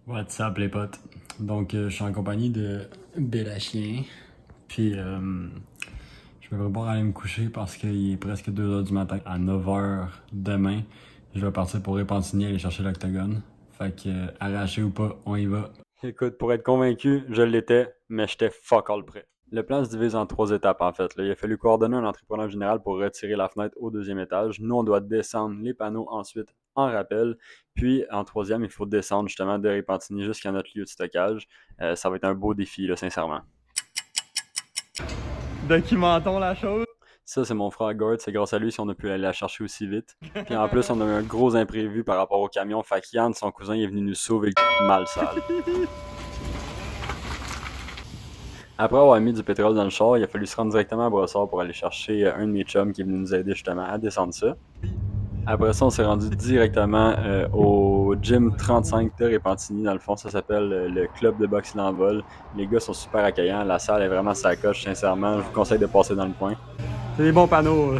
What's up les potes? Donc je suis en compagnie de Bélachien. Puis je vais vraiment aller me coucher parce qu'il est presque 2h du matin. À 9h demain, je vais partir pour Repentigny aller chercher l'octogone. Fait que arraché ou pas, on y va. Écoute, pour être convaincu, je l'étais, mais j'étais fuck all prêt. Le plan se divise en 3 étapes en fait. Là, il a fallu coordonner un entrepreneur général pour retirer la fenêtre au 2e étage. Nous, on doit descendre les panneaux ensuite en rappel. Puis en 3e, il faut descendre justement de Repentigny jusqu'à notre lieu de stockage. Ça va être un beau défi, là, sincèrement. Documentons la chose. Ça, c'est mon frère Gord. C'est grâce à lui si on a pu aller la chercher aussi vite. Puis en plus, on a eu un gros imprévu par rapport au camion. Fait que Yann, son cousin, il est venu nous sauver le mal sale. Après avoir mis du pétrole dans le char, il a fallu se rendre directement à Brossard pour aller chercher un de mes chums qui est venu nous aider justement à descendre ça. Après ça, on s'est rendu directement au gym 35 de Repentigny. Dans le fond, ça s'appelle le club de boxe L'Envol. Les gars sont super accueillants. La salle est vraiment sacoche, sincèrement. Je vous conseille de passer dans le coin. C'est des bons panneaux.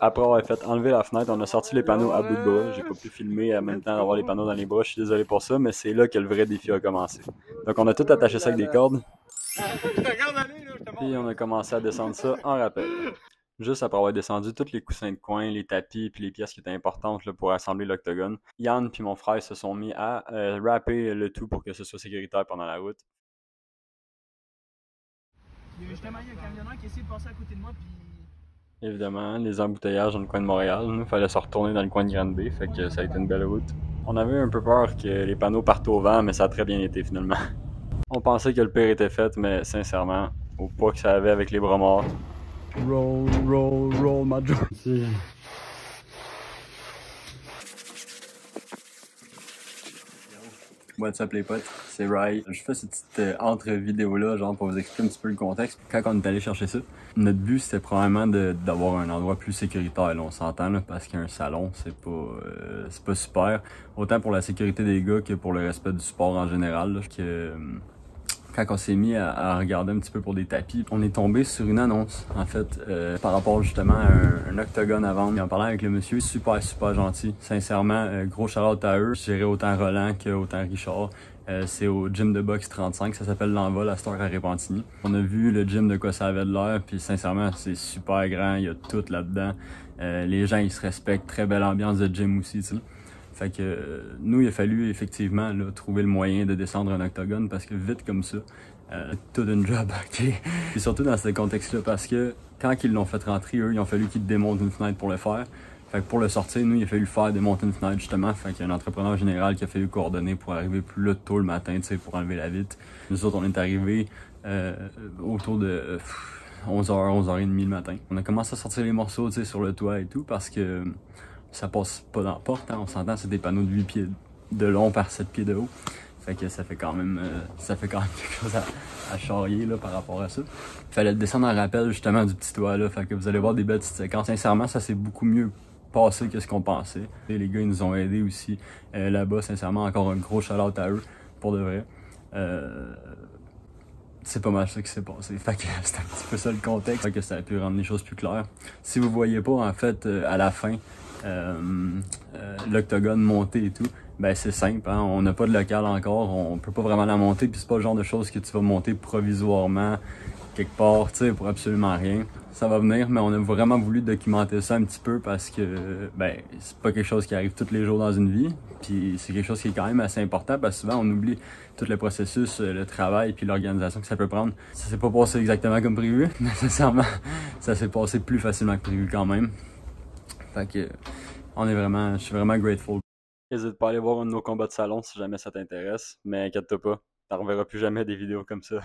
Après avoir fait enlever la fenêtre, on a sorti les panneaux à bout de bras. J'ai pas pu filmer en même temps d'avoir les panneaux dans les bras. Je suis désolé pour ça, mais c'est là que le vrai défi a commencé. Donc on a tout attaché ça avec des cordes. Puis on a commencé à descendre ça en rappel. Juste après avoir descendu tous les coussins de coin, les tapis puis les pièces qui étaient importantes là, pour assembler l'octogone, Yann puis mon frère se sont mis à wrapper le tout pour que ce soit sécuritaire pendant la route. Justement, il y a un camionneur qui essaie de passer à côté de moi puis... Évidemment, les embouteillages dans le coin de Montréal, il fallait se retourner dans le coin de Grande-Bay, fait que ça a été une belle route. On avait un peu peur que les panneaux partent au vent, mais ça a très bien été finalement. On pensait que le pire était fait, mais sincèrement, au pas que ça avait avec les bras morts. Roll, my joint. What's up les potes, c'est Rai. Je fais cette petite entre-vidéo-là, genre pour vous expliquer un petit peu le contexte. Quand on est allé chercher ça, notre but c'était probablement d'avoir un endroit plus sécuritaire, là, on s'entend, là, parce qu'un salon, c'est pas super. Autant pour la sécurité des gars que pour le respect du sport en général. Là, quand on s'est mis à regarder un petit peu pour des tapis, on est tombé sur une annonce, en fait, par rapport justement à un octogone à vendre. Et en parlant avec le monsieur, super gentil. Sincèrement, gros shout-out à eux. Je dirais autant Roland qu'autant Richard. C'est au gym de boxe 35, ça s'appelle L'Envol à Star à Repentigny. On a vu le gym de quoi ça avait de l'air, puis sincèrement, c'est super grand, il y a tout là-dedans. Les gens, ils se respectent, très belle ambiance de gym aussi, tu sais. Fait que nous, il a fallu effectivement là, trouver le moyen de descendre un octogone parce que vite comme ça, tout un job, ok? Et surtout dans ce contexte-là parce que quand ils l'ont fait rentrer, eux, il a fallu qu'ils démontent une fenêtre pour le faire. Fait que pour le sortir, nous, il a fallu faire démonter une fenêtre justement. Fait qu'il y a un entrepreneur général qui a fallu coordonner pour arriver plus là tôt le matin, tu sais, pour enlever la vitre. Nous autres, on est arrivés autour de 11h, 11h30 le matin. On a commencé à sortir les morceaux, tu sais, sur le toit et tout parce que ça passe pas dans la porte, hein. On s'entend, c'est des panneaux de 8 pieds de long par 7 pieds de haut. Fait que ça fait quand même quelque chose à charrier là, par rapport à ça. Fallait descendre en rappel justement du petit toit là. Fait que vous allez voir des belles petites séquences. Sincèrement, ça s'est beaucoup mieux passé que ce qu'on pensait. Et les gars, ils nous ont aidés aussi là-bas. Sincèrement, encore un gros shout-out à eux, pour de vrai. C'est pas mal ça qui s'est passé. Fait que c'est un petit peu ça le contexte. Fait que ça a pu rendre les choses plus claires. Si vous voyez pas, en fait, à la fin, l'octogone monté et tout, ben c'est simple, hein? On n'a pas de local encore, on peut pas vraiment la monter, puis c'est pas le genre de choses que tu vas monter provisoirement quelque part, tu sais, pour absolument rien. Ça va venir, mais on a vraiment voulu documenter ça un petit peu parce que ben c'est pas quelque chose qui arrive tous les jours dans une vie, puis c'est quelque chose qui est quand même assez important parce que souvent on oublie tout le processus, le travail puis l'organisation que ça peut prendre. Ça s'est pas passé exactement comme prévu, mais sincèrement, ça s'est passé plus facilement que prévu quand même. Fait que je suis vraiment grateful. N'hésite pas à aller voir un de nos combats de salon si jamais ça t'intéresse, mais inquiète-toi pas, t'en reverras plus jamais des vidéos comme ça.